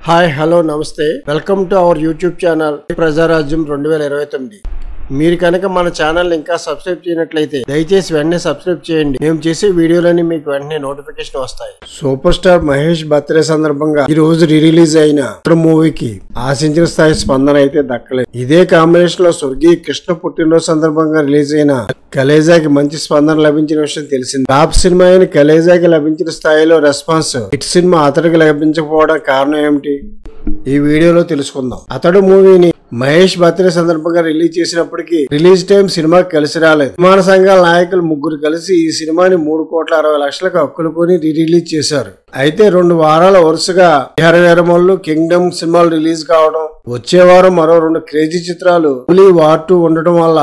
Hi hello నమస్తే welcome to our YouTube channel Prajarajyam 2029. మీరు కనుక మన ఛానల్ ఇంకా సబ్స్క్రైబ్ చేయనట్లయితే దయచేసి వెంటనే సబ్స్క్రైబ్ చేయండి. మేము చేసే వీడియోలన్నీ మీకు వెంటనే నోటిఫికేషన్ వస్తాయి. సూపర్ స్టార్ మహేష్ బర్త్డే సందర్భంగా ఈ రోజు రిలీజ్ అయిన మూవీకి ఆశించిన స్థాయి స్పందన అయితే దక్కలేదు. ఇదే కాంబినేషన్ లో స్వర్గీయ కృష్ణ పుట్టినరోజు సందర్భంగా రిలీజ్ అయిన కలేజాకి మంచి స్పందన లభించిన విషయం తెలిసింది. టాప్ సినిమా అయిన కలేజాకి లభించిన స్థాయిలో రెస్పాన్స్ హిట్ సినిమా అతడికి లభించకపోవడం కారణం ఏమిటి ఈ వీడియోలో తెలుసుకుందాం. అతడు మూవీని మహేష్ బర్త్డే సందర్భంగా రిలీజ్ చేసినప్పటికీ రిలీజ్ టైం సినిమాకి కలిసి రాలేదు. విమాన సంఘాల నాయకులు ముగ్గురు కలిసి ఈ సినిమాని 3,60,00,000లకు హక్కులు కొని రిలీజ్ చేశారు. అయితే 2 వారాల వరుసగా వీరమల్లు కింగ్డమ్ సినిమాలు రిలీజ్ కావడం, వచ్చే వారం మరో 2 క్రేజీ చిత్రాలు వార్ 2 ఉండటం వల్ల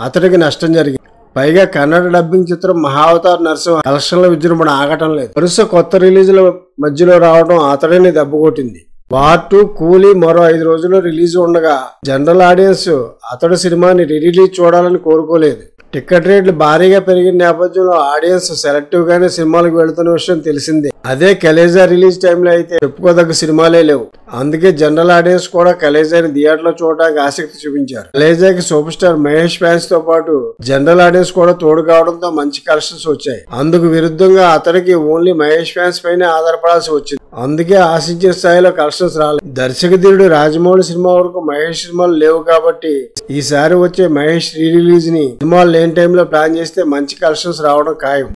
అతడికి నష్టం జరిగింది. పైగా కన్నడ డబ్బింగ్ చిత్రం మహావతార్ నరసింహ కలెక్షన్ల విజృంభణ ఆగటం లేదు. వరుస కొత్త రిలీజుల మధ్యలో రావడం అతడిని దెబ్బకొట్టింది. వార్ 2 కూలీ మరో 5 రోజుల్లో రిలీజ్ ఉండగా జనరల్ ఆడియన్స్ అతడు సినిమాని రిలీజ్ చూడాలని కోరుకోలేదు. టికెట్ రేట్లు భారీగా పెరిగిన నేపథ్యంలో ఆడియన్స్ సెలెక్టివ్ గానే సినిమాలకు వెళుతున్న విషయం తెలిసిందే. అదే కలేజా రిలీజ్ టైంలో అయితే చెప్పుకోదగ్గ సినిమాలే లేవు. అందుకే జనరల్ ఆడియన్స్ కూడా కలేజాని థియేటర్లో చూడడానికి ఆసక్తి చూపించారు. కలేజాకి సూపర్ స్టార్ మహేష్ ఫ్యాన్స్ తో పాటు జనరల్ ఆడియన్స్ కూడా తోడు కావడంతో మంచి కలెక్షన్స్ వచ్చాయి. అందుకు విరుద్ధంగా అతడికి ఓన్లీ మహేష్ ఫ్యాన్స్ పైనే ఆధారపడాల్సి వచ్చింది. అందుకే ఆశించిన స్థాయిలో కలెక్షన్స్ రాలేదు. దర్శకధీరుడు రాజమౌళి సినిమా వరకు మహేష్ సినిమాలు లేవు కాబట్టి ఈసారి వచ్చే మహేష్ రిలీజ్ ని సినిమాలు లేని టైంలో ప్లాన్ చేస్తే మంచి కలెక్షన్స్ రావడం ఖాయం.